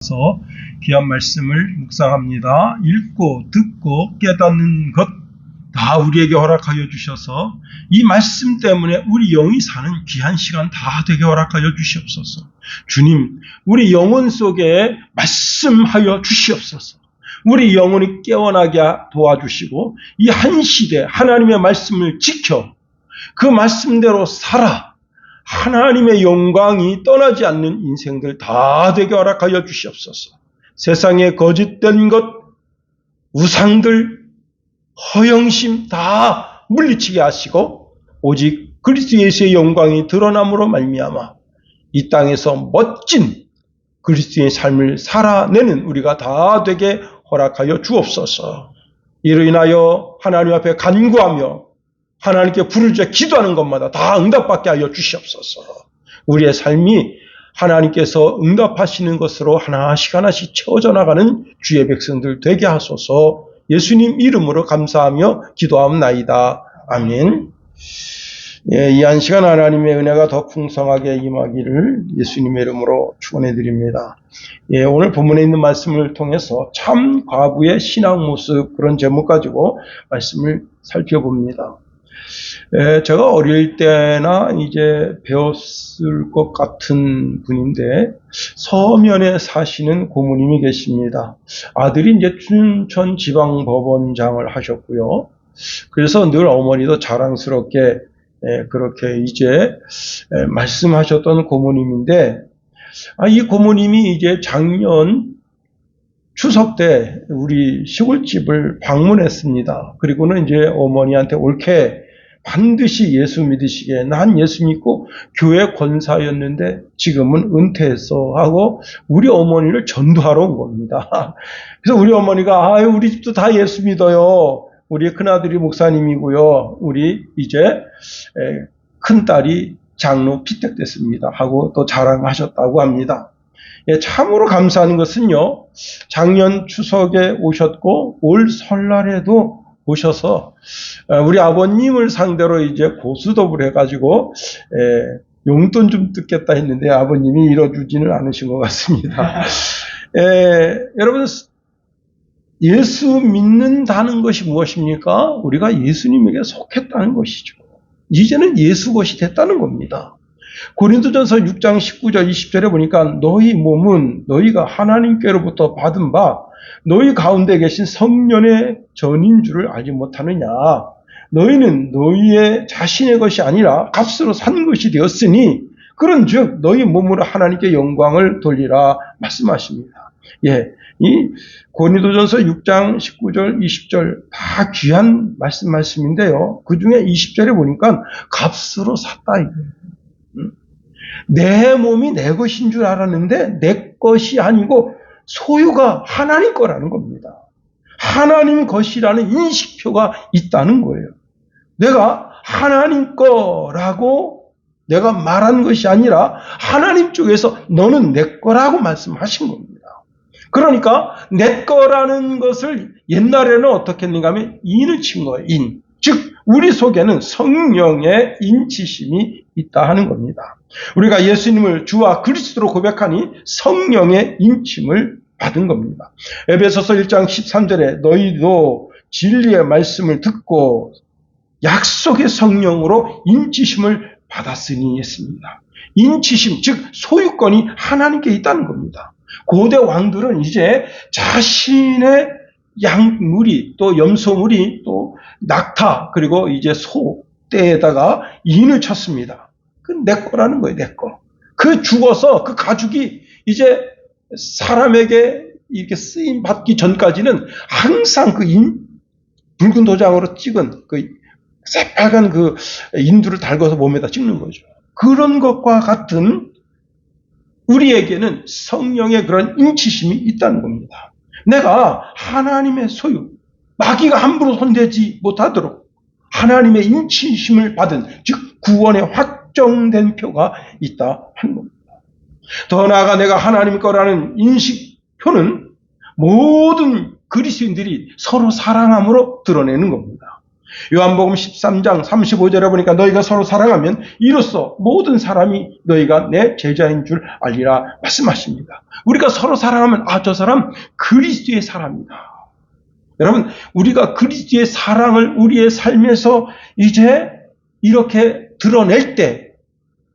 서 귀한 말씀을 묵상합니다. 읽고 듣고 깨닫는 것 다 우리에게 허락하여 주셔서 이 말씀 때문에 우리 영이 사는 귀한 시간 다 되게 허락하여 주시옵소서. 주님, 우리 영혼 속에 말씀하여 주시옵소서. 우리 영혼이 깨어나게 도와주시고 이 한 시대 하나님의 말씀을 지켜 그 말씀대로 살아 하나님의 영광이 떠나지 않는 인생들 다 되게 허락하여 주시옵소서. 세상에 거짓된 것, 우상들, 허영심 다 물리치게 하시고 오직 그리스도 예수의 영광이 드러남으로 말미암아 이 땅에서 멋진 그리스도의 삶을 살아내는 우리가 다 되게 허락하여 주옵소서. 이로 인하여 하나님 앞에 간구하며 하나님께 부르짖어 기도하는 것마다 다 응답받게 하여 주시옵소서. 우리의 삶이 하나님께서 응답하시는 것으로 하나씩 하나씩 채워져 나가는 주의 백성들 되게 하소서. 예수님 이름으로 감사하며 기도하옵나이다. 아멘. 이 한 시간 하나님의 은혜가 더 풍성하게 임하기를 예수님의 이름으로 축원해 드립니다. 오늘 본문에 있는 말씀을 통해서 참 과부의 신앙 모습, 그런 제목 가지고 말씀을 살펴봅니다. 제가 어릴 때나 이제 배웠을 것 같은 분인데 서면에 사시는 고모님이 계십니다. 아들이 이제 춘천지방법원장을 하셨고요. 그래서 늘 어머니도 자랑스럽게 그렇게 이제 말씀하셨던 고모님인데, 이 고모님이 이제 작년 추석 때 우리 시골집을 방문했습니다. 그리고는 이제 어머니한테 옳게 반드시 예수 믿으시게, 난 예수 믿고 교회 권사였는데 지금은 은퇴했어 하고 우리 어머니를 전도하러 온 겁니다. 그래서 우리 어머니가 우리 집도 다 예수 믿어요. 우리 큰아들이 목사님이고요. 우리 이제 큰딸이 장로 피택됐습니다 하고 또 자랑하셨다고 합니다. 참으로 감사한 것은요, 작년 추석에 오셨고 올 설날에도 오셔서 우리 아버님을 상대로 이제 고수톱을 해가지고 용돈 좀 뜯겠다 했는데 아버님이 이뤄주지는 않으신 것 같습니다. 여러분, 예수 믿는다는 것이 무엇입니까? 우리가 예수님에게 속했다는 것이죠. 이제는 예수 것이 됐다는 겁니다. 고린도전서 6장 19절 20절에 보니까 너희 몸은 너희가 하나님께로부터 받은 바 너희 가운데 계신 성령의 전인 줄을 알지 못하느냐. 너희는 너희의 자신의 것이 아니라 값으로 산 것이 되었으니 그런즉 너희 몸으로 하나님께 영광을 돌리라 말씀하십니다. 이 고린도전서 6장 19절 20절 다 귀한 말씀인데요. 그 중에 20절에 보니까 값으로 샀다 이거예요. 내 몸이 내 것인 줄 알았는데 내 것이 아니고 소유가 하나님 거라는 겁니다. 하나님 것이라는 인식표가 있다는 거예요. 내가 하나님 거라고 내가 말한 것이 아니라 하나님 쪽에서 너는 내 거라고 말씀하신 겁니다. 그러니까 내 거라는 것을 옛날에는 어떻게 했는가 하면 인을 친 거예요. 인. 즉 우리 속에는 성령의 인치심이 있다 하는 겁니다. 우리가 예수님을 주와 그리스도로 고백하니 성령의 인침을 받은 겁니다. 에베소서 1장 13절에 너희도 진리의 말씀을 듣고 약속의 성령으로 인치심을 받았으니 했습니다. 인치심, 즉 소유권이 하나님께 있다는 겁니다. 고대 왕들은 이제 자신의 양무리 또 염소무리 또 낙타 그리고 이제 소 떼에다가 인을 쳤습니다. 그 내 거라는 거예요, 내 거. 그 죽어서 그 가죽이 이제 사람에게 이렇게 쓰임 받기 전까지는 항상 그 붉은 도장으로 찍은 그 새빨간 그 인두를 달궈서 몸에다 찍는 거죠. 그런 것과 같은 우리에게는 성령의 그런 인치심이 있다는 겁니다. 내가 하나님의 소유, 마귀가 함부로 손대지 못하도록 하나님의 인치심을 받은, 즉 구원의 확정된 표가 있다 하는 겁니다. 더 나아가 내가 하나님 거라는 인식표는 모든 그리스도인들이 서로 사랑함으로 드러내는 겁니다. 요한복음 13장 35절에 보니까 너희가 서로 사랑하면 이로써 모든 사람이 너희가 내 제자인 줄 알리라 말씀하십니다. 우리가 서로 사랑하면 저 사람 그리스도의 사람이다. 여러분, 우리가 그리스도의 사랑을 우리의 삶에서 이제 이렇게 드러낼 때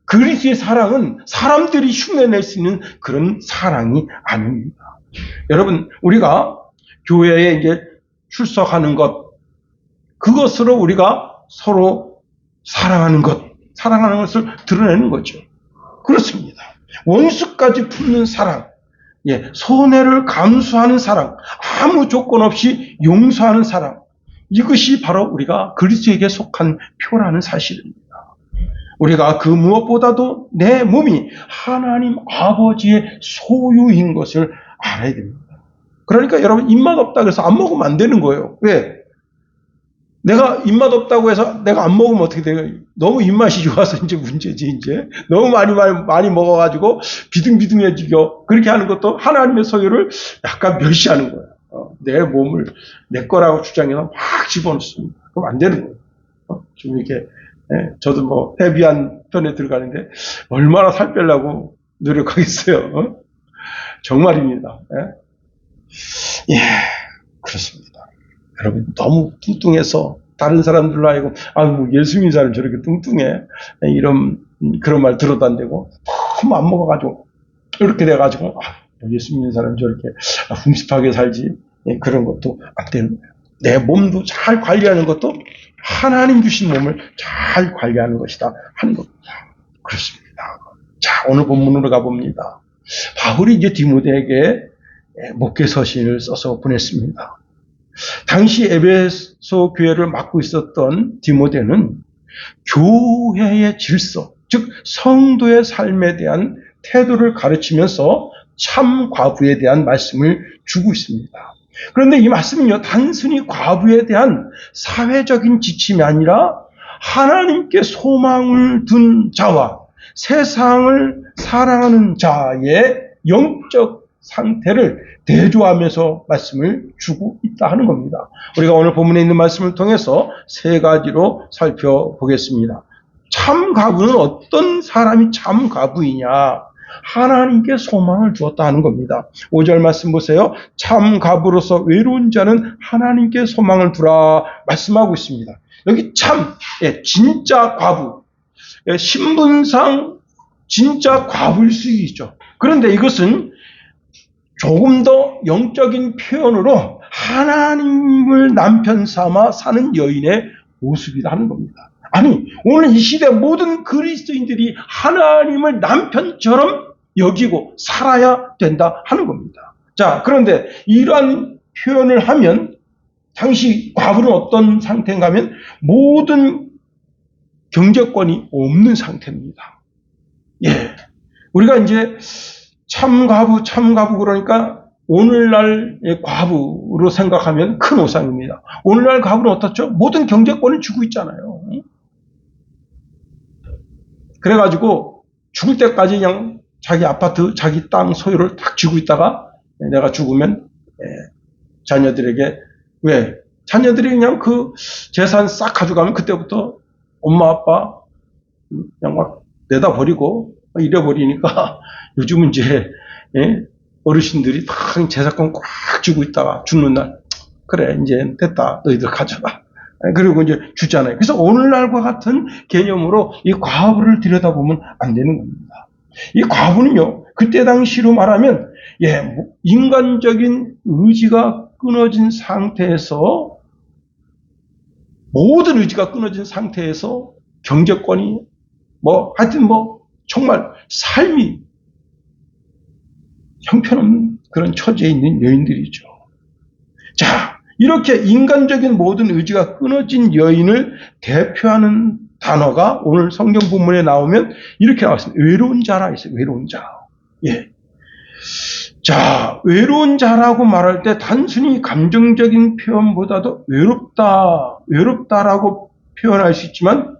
그리스도의 사랑은 사람들이 흉내낼 수 있는 그런 사랑이 아닙니다. 여러분, 우리가 교회에 이제 출석하는 것, 그것으로 우리가 서로 사랑하는 것을 드러내는 거죠. 그렇습니다. 원수까지 품는 사랑, 손해를 감수하는 사랑, 아무 조건 없이 용서하는 사랑, 이것이 바로 우리가 그리스도에게 속한 표라는 사실입니다. 우리가 그 무엇보다도 내 몸이 하나님 아버지의 소유인 것을 알아야 됩니다. 그러니까 여러분, 입맛 없다고 해서 안 먹으면 안 되는 거예요. 왜? 내가 입맛 없다고 해서 내가 안 먹으면 어떻게 돼요? 너무 입맛이 좋아서 이제 문제지, 이제. 너무 많이 먹어가지고 비등비등해지고, 그렇게 하는 것도 하나님의 소유를 약간 멸시하는 거예요. 내 몸을 내 거라고 주장해서 막 집어넣습니다. 그럼 안 되는 거예요. 좀 이렇게, 저도 헤비한 편에 들어가는데, 얼마나 살 빼려고 노력하겠어요. 정말입니다. 그렇습니다. 여러분, 너무 뚱뚱해서 다른 사람들로 하여금 예수 믿는 사람이 저렇게 뚱뚱해, 그런 말 들어도 안 되고 너무 안 먹어가지고 이렇게 돼가지고 예수 믿는 사람이 저렇게 흠집하게 살지, 그런 것도 안 되는 거예요. 내 몸도 잘 관리하는 것도 하나님 주신 몸을 잘 관리하는 것이다 하는 겁니다. 그렇습니다. 자, 오늘 본문으로 가봅니다. 바울이 이제 디모데에게 목회 서신을 써서 보냈습니다. 당시 에베소 교회를 맡고 있었던 디모데는 교회의 질서, 즉 성도의 삶에 대한 태도를 가르치면서 참 과부에 대한 말씀을 주고 있습니다. 그런데 이 말씀은요, 단순히 과부에 대한 사회적인 지침이 아니라 하나님께 소망을 둔 자와 세상을 사랑하는 자의 영적 상태를 대조하면서 말씀을 주고 있다 하는 겁니다. 우리가 오늘 본문에 있는 말씀을 통해서 세 가지로 살펴보겠습니다. 참 과부는 어떤 사람이 참 과부이냐? 하나님께 소망을 주었다 하는 겁니다. 5절 말씀 보세요. 참 과부로서 외로운 자는 하나님께 소망을 두라 말씀하고 있습니다. 여기 참, 진짜 과부, 신분상 진짜 과부일 수 있죠. 그런데 이것은 조금 더 영적인 표현으로 하나님을 남편 삼아 사는 여인의 모습이다 하는 겁니다. 아니, 오늘 이 시대 모든 그리스도인들이 하나님을 남편처럼 여기고 살아야 된다 하는 겁니다. 자, 그런데 이러한 표현을 하면 당시 과부는 어떤 상태인가 하면 모든 경제권이 없는 상태입니다. 우리가 이제 참 과부 그러니까 오늘날의 과부로 생각하면 큰 오산입니다. 오늘날 과부는 어떻죠? 모든 경제권을 주고 있잖아요. 그래가지고 죽을 때까지 그냥 자기 아파트, 자기 땅 소유를 딱 쥐고 있다가 내가 죽으면 자녀들에게, 왜? 자녀들이 그냥 그 재산 싹 가져가면 그때부터 엄마 아빠 그냥 막 내다 버리고 잃어버리니까 요즘은 이제 어르신들이 다 재산권 꽉 쥐고 있다가 죽는 날, 그래 이제 됐다, 너희들 가져가. 그리고 이제 주잖아요. 그래서 오늘날과 같은 개념으로 이 과부를 들여다보면 안 되는 겁니다. 이 과부는요, 그때 당시로 말하면 인간적인 의지가 끊어진 상태에서, 모든 의지가 끊어진 상태에서 경제권이 하여튼 정말 삶이 형편없는 그런 처지에 있는 여인들이죠. 자, 이렇게 인간적인 모든 의지가 끊어진 여인을 대표하는 단어가 오늘 성경 본문에 나오면 이렇게 나왔습니다. 외로운 자라 있어요. 외로운 자. 자, 외로운 자라고 말할 때 단순히 감정적인 표현보다도 외롭다라고 표현할 수 있지만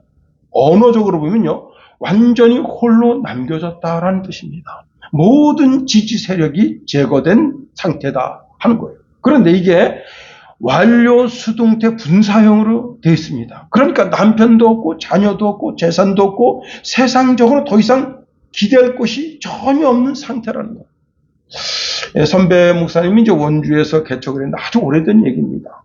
언어적으로 보면요, 완전히 홀로 남겨졌다라는 뜻입니다. 모든 지지 세력이 제거된 상태다 하는 거예요. 그런데 이게 완료 수동태 분사형으로 되어 있습니다. 그러니까 남편도 없고 자녀도 없고 재산도 없고 세상적으로 더 이상 기대할 것이 전혀 없는 상태라는 거예요. 선배 목사님이 이제 원주에서 개척을 했는데 아주 오래된 얘기입니다.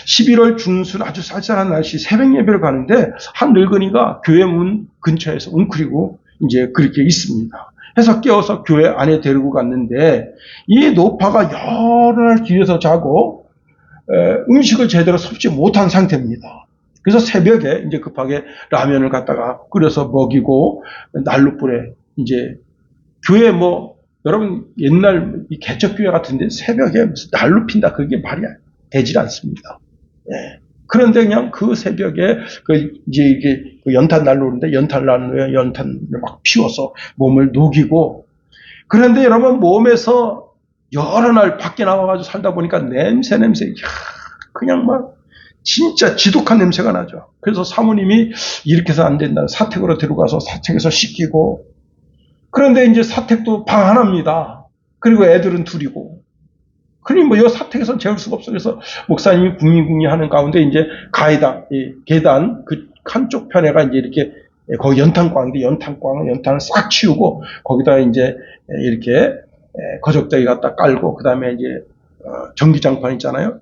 11월 중순 아주 쌀쌀한 날씨 새벽 예배를 가는데 한 늙은이가 교회 문 근처에서 웅크리고 이제 그렇게 있습니다. 해서 깨워서 교회 안에 데리고 갔는데 이 노파가 여러 날 길에서 자고 음식을 제대로 섭지 못한 상태입니다. 그래서 새벽에 이제 급하게 라면을 갖다가 끓여서 먹이고 난로불에 이제 교회 여러분 옛날 이 개척교회 같은데 새벽에 무슨 난로 핀다 그게 말이 되질 않습니다. 예. 그런데 그냥 그 새벽에 이제 이게 연탄 난로인데 연탄 난로에 연탄을 막 피워서 몸을 녹이고 그런데 여러분 몸에서 여러 날 밖에 나와가지고 살다 보니까 냄새 그냥 막 진짜 지독한 냄새가 나죠. 그래서 사모님이 이렇게 해서 안 된다. 사택으로 데려가서 사택에서 씻기고 그런데 이제 사택도 방 하나입니다. 그리고 애들은 둘이고. 그러니 이 사택에서는 재울 수가 없어. 그래서 목사님이 궁리궁리 하는 가운데 이제 계단 그 한쪽 편에가 이제 이렇게 거기 연탄광인데 연탄을 싹 치우고 거기다 이제 이렇게 거적대기 갖다 깔고 그 다음에 이제 전기장판 있잖아요.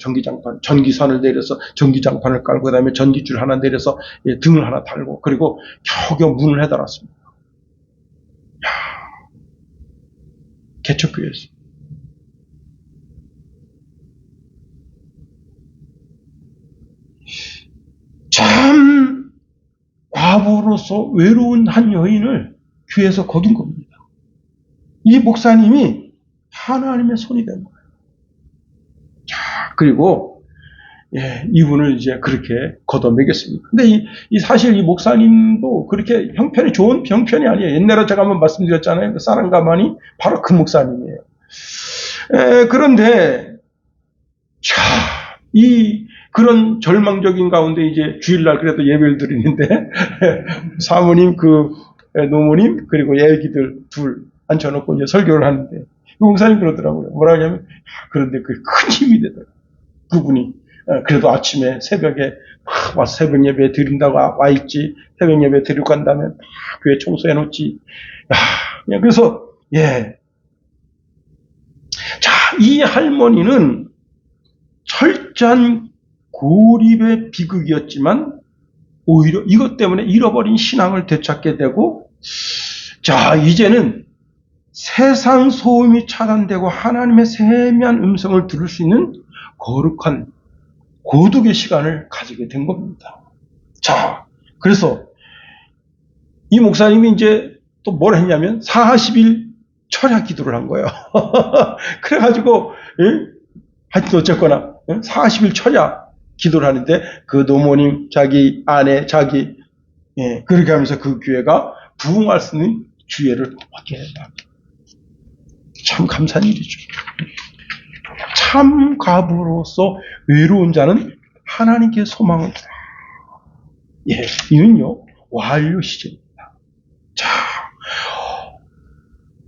전기선을 내려서 전기장판을 깔고 그 다음에 전기줄 하나 내려서 등을 하나 달고 그리고 겨우겨우 문을 해달았습니다. 개척교회에서. 참 과부로서 외로운 한 여인을 교회에서 거둔 겁니다. 이 목사님이 하나님의 손이 된 거예요. 그리고 이분을 이제 그렇게 걷어먹였습니다. 근데 사실 이 목사님도 그렇게 형편이 좋은 형편이 아니에요. 옛날에 제가 한번 말씀드렸잖아요. 그 사랑가만이 바로 그 목사님이에요. 그런데 그런 절망적인 가운데 이제 주일날 그래도 예배를 드리는데 사모님 노모님 그리고 애기들 둘 앉혀놓고 이제 설교를 하는데 그 목사님 그러더라고요. 뭐라 하냐면 그런데 그게 큰 힘이 되더라고요. 그분이 그래도 아침에 새벽에 와서 새벽 예배 드린다고 와 있지. 새벽 예배 드리고 간 다음에 교회 청소해 놓지. 그래서 자, 이 할머니는 철저한 고립의 비극이었지만 오히려 이것 때문에 잃어버린 신앙을 되찾게 되고 자 이제는 세상 소음이 차단되고 하나님의 세미한 음성을 들을 수 있는 거룩한 고독의 시간을 가지게 된 겁니다. 자, 그래서 이 목사님이 이제 또 뭘 했냐면 40일 철야 기도를 한 거예요. 그래가지고 하여튼 어쨌거나 40일 철야 기도를 하는데 그 노모님, 자기 아내, 자기 그렇게 하면서 그 교회가 부흥할 수 있는 기회를 얻게 했다. 참 감사한 일이죠. 참 과부로서 외로운 자는 하나님께 소망을 두라. 이는요 완료 시제입니다. 자,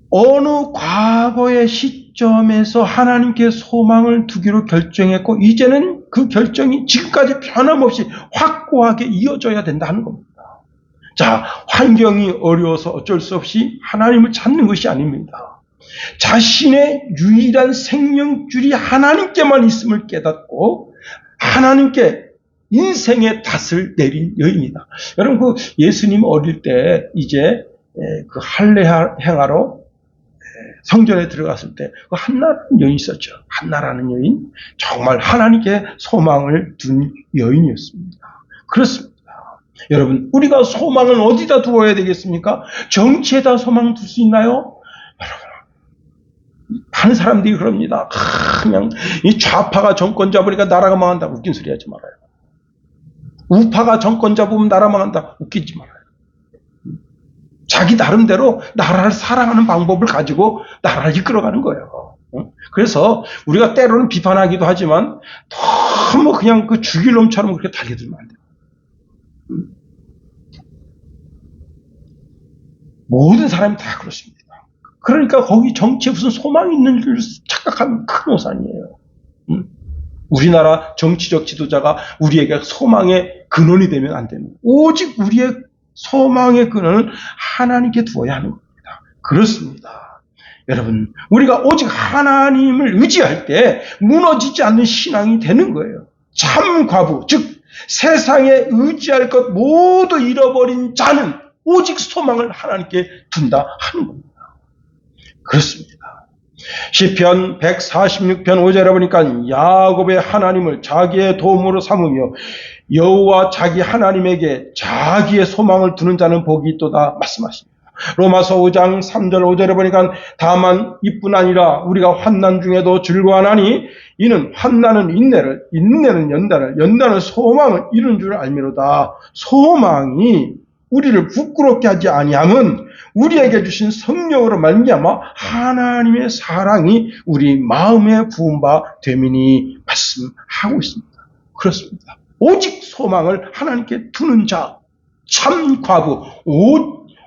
어느 과거의 시점에서 하나님께 소망을 두기로 결정했고 이제는 그 결정이 지금까지 변함없이 확고하게 이어져야 된다는 겁니다. 자, 환경이 어려워서 어쩔 수 없이 하나님을 찾는 것이 아닙니다. 자신의 유일한 생명줄이 하나님께만 있음을 깨닫고 하나님께 인생의 닷을 내린 여인이다. 여러분 예수님 어릴 때 이제 그 할례 행하러 성전에 들어갔을 때 그 한나라는 여인이 있었죠. 한나라는 여인 정말 하나님께 소망을 둔 여인이었습니다. 그렇습니다. 여러분 우리가 소망을 어디다 두어야 되겠습니까? 정치에다 소망 둘 수 있나요? 여러분 많은 사람들이 그럽니다. 그냥 이 좌파가 정권 잡으니까 나라가 망한다. 웃긴 소리 하지 말아요. 우파가 정권 잡으면 나라 망한다. 웃기지 말아요. 자기 나름대로 나라를 사랑하는 방법을 가지고 나라를 이끌어가는 거예요. 그래서 우리가 때로는 비판하기도 하지만 너무 그냥 그 죽일 놈처럼 그렇게 달려들면 안 돼요. 모든 사람이 다 그렇습니다. 그러니까 거기 정치에 무슨 소망이 있는 줄 착각하면 큰 오산이에요. 우리나라 정치적 지도자가 우리에게 소망의 근원이 되면 안 됩니다. 오직 우리의 소망의 근원은 하나님께 두어야 하는 겁니다. 그렇습니다. 여러분, 우리가 오직 하나님을 의지할 때 무너지지 않는 신앙이 되는 거예요. 참 과부, 즉 세상에 의지할 것 모두 잃어버린 자는 오직 소망을 하나님께 둔다 하는 겁니다. 그렇습니다. 시편 146편 5절에 보니까 야곱의 하나님을 자기의 도움으로 삼으며 여호와 자기 하나님에게 자기의 소망을 두는 자는 복이 있도다 말씀하십니다. 로마서 5장 3절 5절에 보니까 다만 이뿐 아니라 우리가 환난 중에도 즐거워하나니 이는 환난은 인내를, 인내는 연단을, 연단은 소망을 이룬 줄 알미로다. 소망이 우리를 부끄럽게 하지 아니함은 우리에게 주신 성령으로 말미암아 하나님의 사랑이 우리 마음에 부은 바 됨이니 말씀하고 있습니다. 그렇습니다. 오직 소망을 하나님께 두는 자, 참 과부,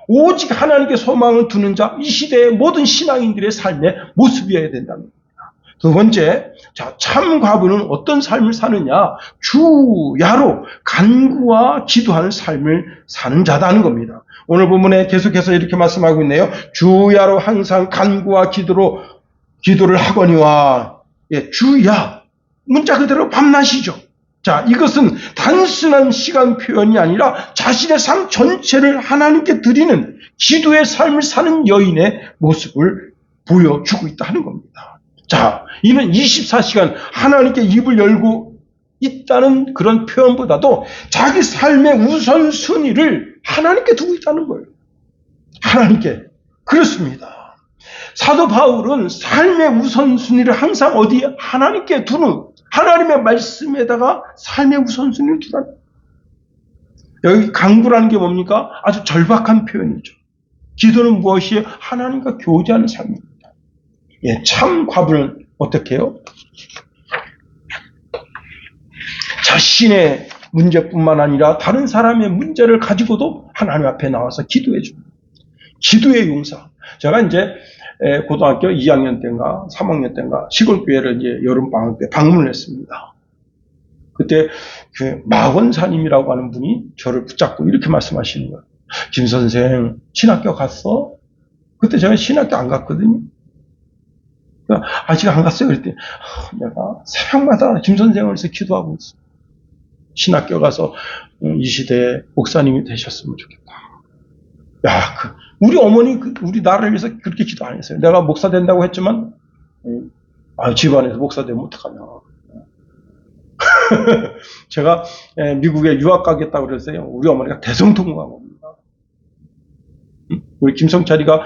오직 하나님께 소망을 두는 자, 이 시대의 모든 신앙인들의 삶의 모습이어야 된답니다. 두 번째, 참 과부는 어떤 삶을 사느냐? 주야로 간구와 기도하는 삶을 사는 자다는 겁니다. 오늘 본문에 계속해서 이렇게 말씀하고 있네요. 주야로 항상 간구와 기도를 하거니와, 주야, 문자 그대로 밤낮이죠. 자, 이것은 단순한 시간 표현이 아니라 자신의 삶 전체를 하나님께 드리는 기도의 삶을 사는 여인의 모습을 보여주고 있다는 겁니다. 자, 이는 24시간 하나님께 입을 열고 있다는 그런 표현보다도 자기 삶의 우선순위를 하나님께 두고 있다는 거예요. 하나님께. 그렇습니다. 사도 바울은 삶의 우선순위를 항상 어디에? 하나님께 두는, 하나님의 말씀에다가 삶의 우선순위를 두라는 거예요. 여기 간구라는 게 뭡니까? 아주 절박한 표현이죠. 기도는 무엇이에요? 하나님과 교제하는 삶입니다. 참 과부는 어떻게 해요? 자신의 문제뿐만 아니라 다른 사람의 문제를 가지고도 하나님 앞에 나와서 기도해 줍니다. 기도의 용사. 제가 이제 고등학교 2학년 때인가 3학년 때인가 시골교회를 이제 여름방학 때 방문을 했습니다. 그때 그 마권사님이라고 하는 분이 저를 붙잡고 이렇게 말씀하시는 거예요. 김 선생, 신학교 갔어? 그때 제가 신학교 안 갔거든요. 아직 안 갔어요. 그랬더니 내가 새벽마다 김 선생을 위해서 기도하고 있어. 신학교 가서 이 시대에 목사님이 되셨으면 좋겠다. 야, 우리 어머니 우리 나라를 위해서 그렇게 기도 안 했어요. 내가 목사 된다고 했지만 집안에서 목사 되면 어떡하냐. 제가 미국에 유학 가겠다고 그랬어요. 우리 어머니가 대성통곡한 겁니다. 우리 김성철이가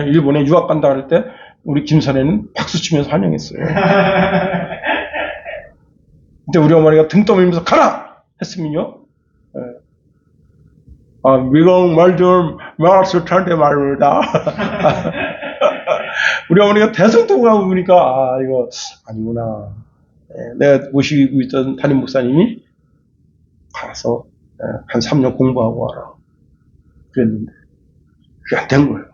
일본에 유학 간다 그럴 때 우리 김선혜는 박수 치면서 환영했어요. 근데 우리 어머니가 등 떠밀면서 가라! 했으면요. 미국 말 좀 말았을 텐데 말입니다. 우리 어머니가 대성통곡하고 보니까 이거 아니구나. 내가 모시고 있던 담임 목사님이 가서 한 3년 공부하고 와라. 그랬는데 그게 안 된 거예요.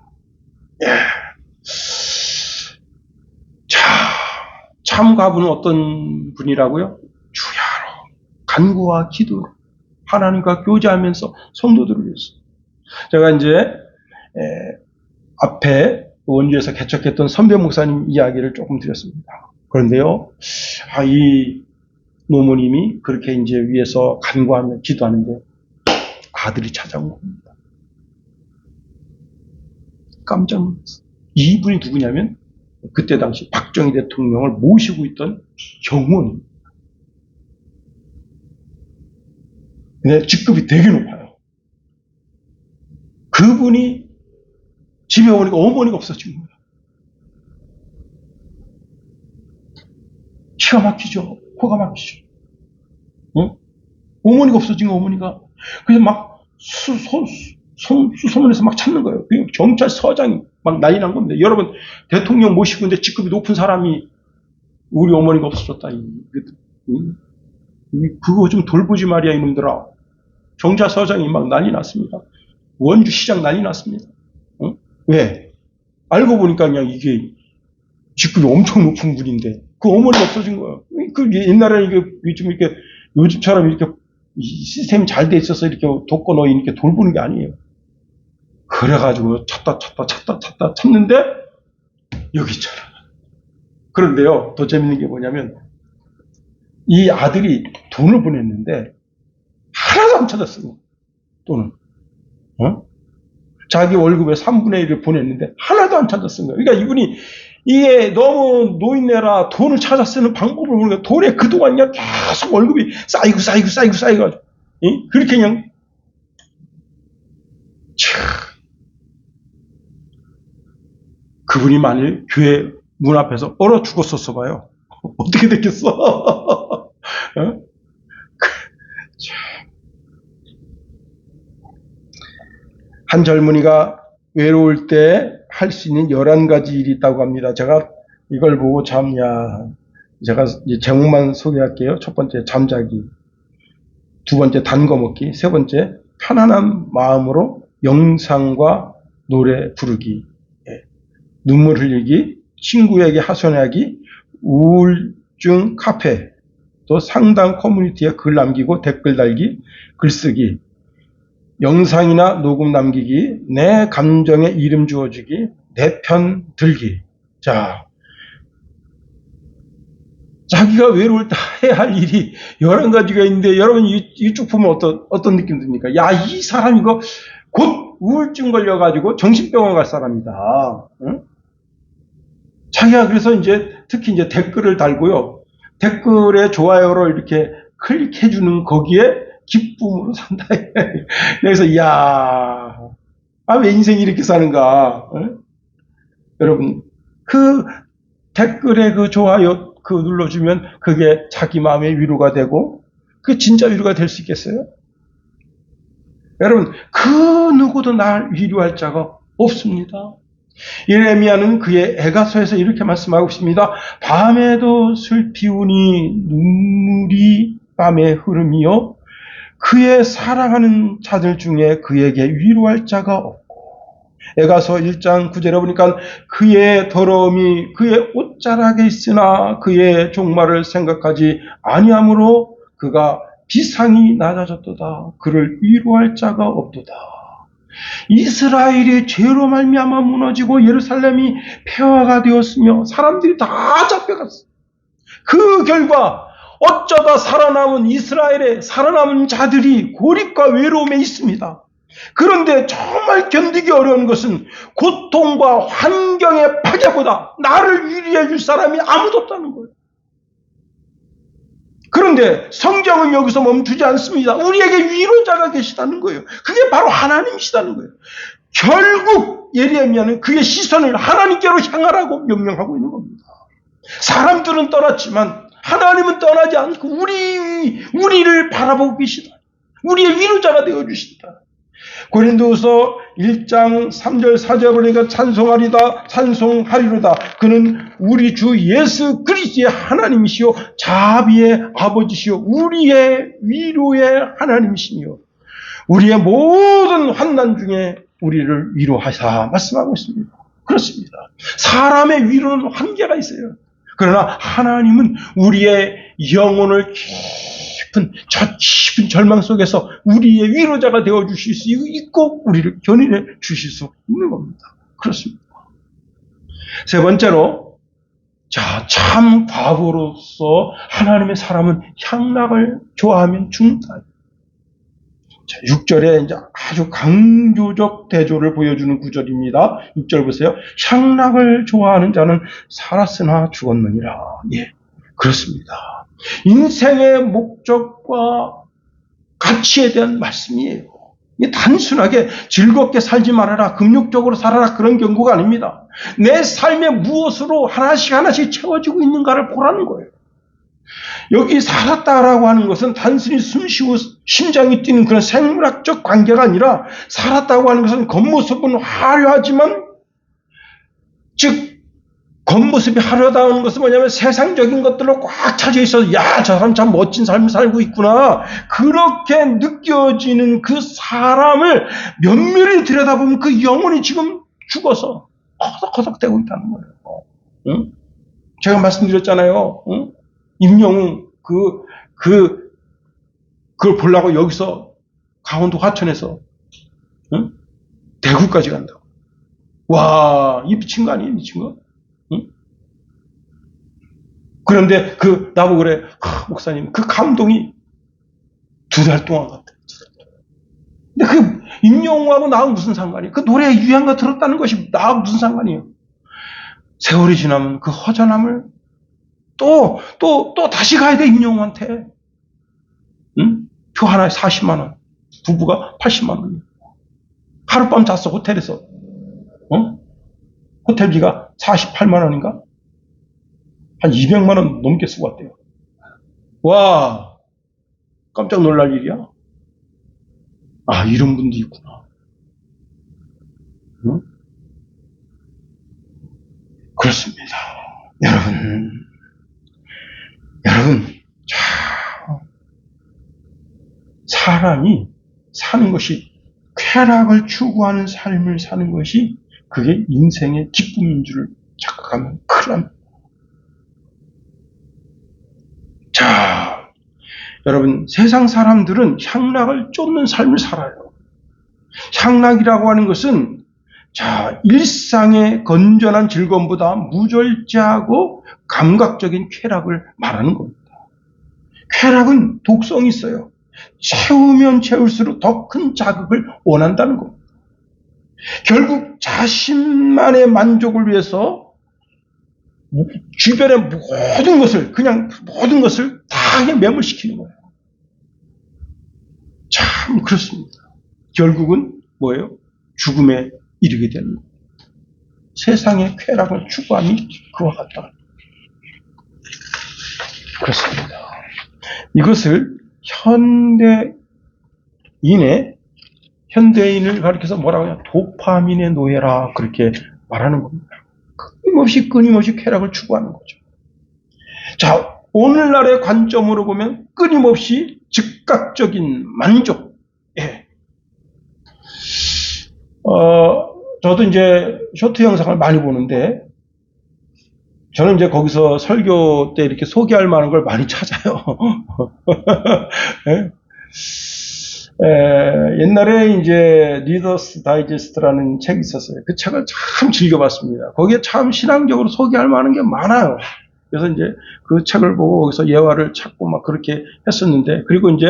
참 과부는 어떤 분이라고요? 주야로 간구와 기도로 하나님과 교제하면서 성도들을 위해서. 제가 이제 앞에 원주에서 개척했던 선배 목사님 이야기를 조금 드렸습니다. 그런데요, 이 노모님이 그렇게 이제 위에서 간구하며 기도하는데 아들이 찾아온 겁니다. 깜짝 놀랐어요. 이분이 누구냐면 그때 당시 박정희 대통령을 모시고 있던 경호원입니다. 근데 직급이 되게 높아요. 그분이 집에 오니까 어머니가 없어진 거예요. 기가 막히죠. 코가 막히죠. 어머니가 없어진 거예요. 어머니가. 그래서 막 수소문에서 막 찾는 거예요. 경찰서장이 막 난리 난 겁니다. 여러분, 대통령 모시고 있는데 직급이 높은 사람이 우리 어머니가 없어졌다. 그거 좀 돌보지 말이야, 이놈들아. 경찰서장이 막 난리 났습니다. 원주시장 난리 났습니다. 왜? 알고 보니까 그냥 이게 직급이 엄청 높은 분인데 그 어머니가 없어진 거예요. 그 옛날에 이게 좀 이렇게 요즘처럼 이렇게 시스템이 잘 돼 있어서 이렇게 독거노인 이렇게 돌보는 게 아니에요. 그래가지고 찾다 찾는데 여기 있잖아. 그런데요, 더 재밌는 게 뭐냐면 이 아들이 돈을 보냈는데 하나도 안 찾았어요. 돈을. 자기 월급의 3분의 1을 보냈는데 하나도 안 찾았은 거예요. 그러니까 이분이 이게 너무 노인네라 돈을 찾아 쓰는 방법을 모르니까 돈에 그동안 그냥 계속 월급이 쌓이고 그렇게 그냥 그분이 만일 교회 문 앞에서 얼어 죽었었어 봐요. 어떻게 됐겠어? 한 젊은이가 외로울 때 할 수 있는 11가지 일이 있다고 합니다. 제가 이걸 보고 제가 제목만 소개할게요. 첫 번째, 잠자기. 두 번째, 단 거 먹기. 세 번째, 편안한 마음으로 영상과 노래 부르기. 눈물 흘리기, 친구에게 하소연하기, 우울증 카페, 또 상담 커뮤니티에 글 남기고 댓글 달기, 글쓰기, 영상이나 녹음 남기기, 내 감정에 이름 주어주기, 내 편 들기. 자, 자기가 외로울 때 해야 할 일이 11가지가 있는데 여러분 이쪽 보면 어떤 느낌 듭니까? 야, 이 사람 이거 곧 우울증 걸려가지고 정신병원 갈 사람이다. 응? 자기가 그래서 특히 댓글을 달고요. 댓글에 좋아요로 이렇게 클릭해주는 거기에 기쁨으로 산다. 그래서 왜 인생이 이렇게 사는가? 응? 여러분, 그 댓글에 그 좋아요 눌러주면 그게 자기 마음의 위로가 되고 그 진짜 위로가 될 수 있겠어요? 여러분, 그 누구도 날 위로할 자가 없습니다. 예레미야는 그의 애가서에서 이렇게 말씀하고 있습니다. 밤에도 슬피 우니 눈물이 밤에 흐름이요 그의 사랑하는 자들 중에 그에게 위로할 자가 없고 애가서 1장 9절에 보니까 그의 더러움이 그의 옷자락에 있으나 그의 종말을 생각하지 아니하므로 그가 비상이 낮아졌도다. 그를 위로할 자가 없도다. 이스라엘이 죄로 말미암아 무너지고 예루살렘이 폐허가 되었으며 사람들이 다 잡혀갔어. 그 결과 어쩌다 살아남은 이스라엘의 살아남은 자들이 고립과 외로움에 있습니다. 그런데 정말 견디기 어려운 것은 고통과 환경의 파괴보다 나를 위로해 줄 사람이 아무도 없다는 거예요. 그런데 성경은 여기서 멈추지 않습니다. 우리에게 위로자가 계시다는 거예요. 그게 바로 하나님이시다는 거예요. 결국 예레미야는 그의 시선을 하나님께로 향하라고 명령하고 있는 겁니다. 사람들은 떠났지만 하나님은 떠나지 않고 우리를 바라보고 계시다. 우리의 위로자가 되어주시다. 고린도후서 1장 3절 4절 보니까 찬송하리로다. 그는 우리 주 예수 그리스도의 하나님이시요 자비의 아버지시요 우리의 위로의 하나님이시며 우리의 모든 환난 중에 우리를 위로하사 말씀하고 있습니다. 그렇습니다. 사람의 위로는 한계가 있어요. 그러나 하나님은 우리의 영혼을 깊은 절망 속에서 우리의 위로자가 되어 주실 수 있고 우리를 견인해 주실 수 있는 겁니다. 그렇습니다. 세 번째로, 참 과부로서 하나님의 사람은 향락을 좋아하면 죽는다. 6절에 아주 강조적 대조를 보여주는 구절입니다. 6절 보세요. 향락을 좋아하는 자는 살았으나 죽었느니라. 예, 그렇습니다. 인생의 목적과 가치에 대한 말씀이에요. 단순하게 즐겁게 살지 말아라, 금욕적으로 살아라 그런 경고가 아닙니다. 내 삶에 무엇으로 하나씩 채워지고 있는가를 보라는 거예요. 여기 살았다라고 하는 것은 단순히 숨쉬고 심장이 뛰는 그런 생물학적 관계가 아니라 살았다고 하는 것은 겉모습은 화려하지만 즉 겉모습이 화려하다는 것은 뭐냐면 세상적인 것들로 꽉 차져 있어서 저 사람 참 멋진 삶을 살고 있구나 그렇게 느껴지는 그 사람을 면밀히 들여다보면 그 영혼이 지금 죽어서 커덕커덕대고 있다는 거예요. 응? 제가 말씀드렸잖아요. 응? 임영웅 그걸 보려고 여기서 강원도 화천에서 응? 대구까지 간다고. 와, 이 미친 거 아니에요, 미친 거? 응? 그런데 나보고 그래, 목사님, 그 감동이 2달 동안 갔다. 근데 임영웅하고 나하고 무슨 상관이에요? 그 노래 유행가 들었다는 것이 나하고 무슨 상관이에요? 세월이 지나면 그 허전함을 또 다시 가야 돼, 임영웅한테. 응? 표 하나에 40만 원. 부부가 80만 원. 하룻밤 잤어, 호텔에서. 호텔비가 48만 원인가? 한 200만 원 넘게 쓰고 왔대요. 와, 깜짝 놀랄 일이야. 아, 이런 분도 있구나. 응? 그렇습니다. 여러분, 사람이 사는 것이 쾌락을 추구하는 삶을 사는 것이 그게 인생의 기쁨인 줄 착각하면 큰일 납니다. 자, 여러분, 세상 사람들은 향락을 쫓는 삶을 살아요. 향락이라고 하는 것은 일상의 건전한 즐거움보다 무절제하고 감각적인 쾌락을 말하는 겁니다. 쾌락은 독성이 있어요. 채우면 채울수록 더 큰 자극을 원한다는 겁니다. 결국 자신만의 만족을 위해서 주변의 모든 것을 다 매몰시키는 거예요. 참 그렇습니다. 결국은 뭐예요? 죽음에 이르게 되는 거예요. 세상의 쾌락을 추구함이 그와 같다. 그렇습니다. 이것을 현대인을 가리켜서 뭐라고 하냐, 도파민의 노예라 그렇게 말하는 겁니다. 끊임없이 쾌락을 추구하는 거죠. 자, 오늘날의 관점으로 보면 끊임없이 즉각적인 만족. 예. 저도 이제 쇼트 영상을 많이 보는데, 저는 이제 거기서 설교 때 이렇게 소개할 만한 걸 많이 찾아요. 예? 옛날에 이제 리더스 다이제스트라는 책이 있었어요. 그 책을 참 즐겨봤습니다. 거기에 참 신앙적으로 소개할 만한 게 많아요. 그래서 이제 그 책을 보고 거기서 예화를 찾고 막 그렇게 했었는데, 그리고 이제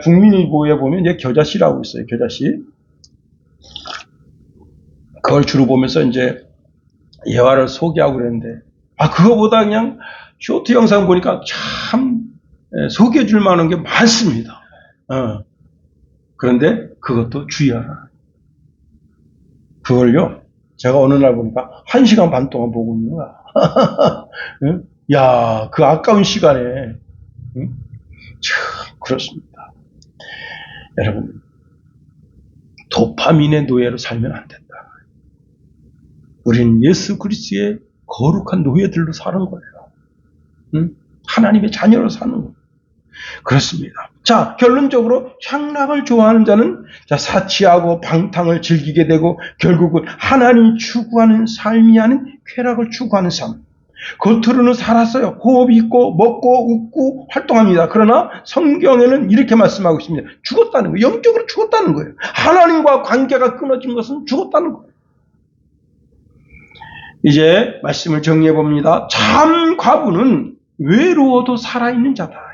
국민일보에 보면 이제 겨자씨라고 있어요. 겨자씨. 그걸 주로 보면서 이제 예화를 소개하고 그랬는데, 그거보다 그냥 쇼트 영상 보니까 참 소개해 줄 만한 게 많습니다. 그런데 그것도 주의하라. 그걸요, 제가 어느 날 보니까 1시간 반 동안 보고 있는 거야. 응? 야, 그 아까운 시간에. 응? 참, 그렇습니다. 여러분, 도파민의 노예로 살면 안 된다. 우리는 예수 그리스도의 거룩한 노예들로 사는 거예요. 응? 하나님의 자녀로 사는 거예요. 그렇습니다. 자, 결론적으로 향락을 좋아하는 자는 사치하고 방탕을 즐기게 되고 결국은 하나님 추구하는 삶이 아닌 쾌락을 추구하는 삶. 겉으로는 살았어요. 호흡이 있고 먹고 웃고 활동합니다. 그러나 성경에는 이렇게 말씀하고 있습니다. 죽었다는 거예요. 영적으로 죽었다는 거예요. 하나님과 관계가 끊어진 것은 죽었다는 거예요. 이제 말씀을 정리해 봅니다. 참 과부는 외로워도 살아있는 자다.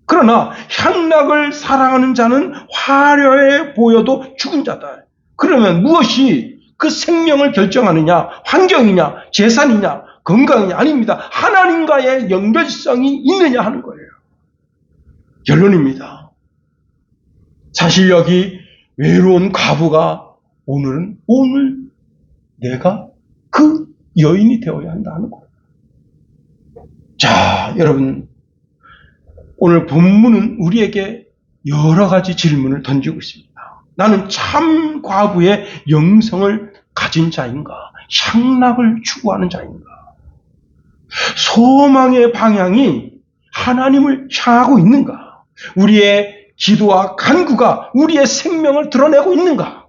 그러나 향락을 사랑하는 자는 화려해 보여도 죽은 자다. 그러면 무엇이 그 생명을 결정하느냐? 환경이냐? 재산이냐? 건강이냐? 아닙니다. 하나님과의 연결성이 있느냐 하는 거예요. 결론입니다. 사실 여기 외로운 과부가 오늘 내가 그 여인이 되어야 한다는 거예요. 자, 여러분, 오늘 본문은 우리에게 여러 가지 질문을 던지고 있습니다. 나는 참 과부의 영성을 가진 자인가? 향락을 추구하는 자인가? 소망의 방향이 하나님을 향하고 있는가? 우리의 기도와 간구가 우리의 생명을 드러내고 있는가?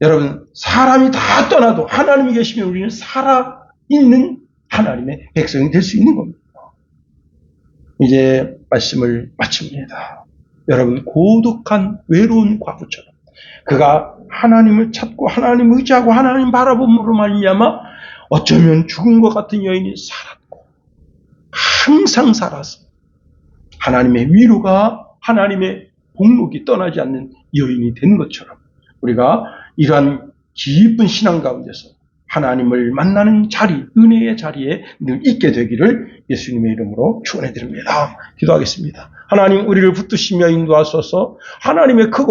여러분, 사람이 다 떠나도 하나님이 계시면 우리는 살아있는 하나님의 백성이 될 수 있는 겁니다. 이제 말씀을 마칩니다. 여러분, 고독한 외로운 과부처럼 그가 하나님을 찾고 하나님 의지하고 하나님 바라봄으로 말미암아 어쩌면 죽은 것 같은 여인이 살았고 항상 살아서 하나님의 위로가 하나님의 복록이 떠나지 않는 여인이 된 것처럼 우리가 이러한 깊은 신앙 가운데서 하나님을 만나는 자리, 은혜의 자리에 늘 있게 되기를 예수님의 이름으로 축원해 드립니다. 기도하겠습니다. 하나님, 우리를 붙드시며 인도하소서. 하나님의 크고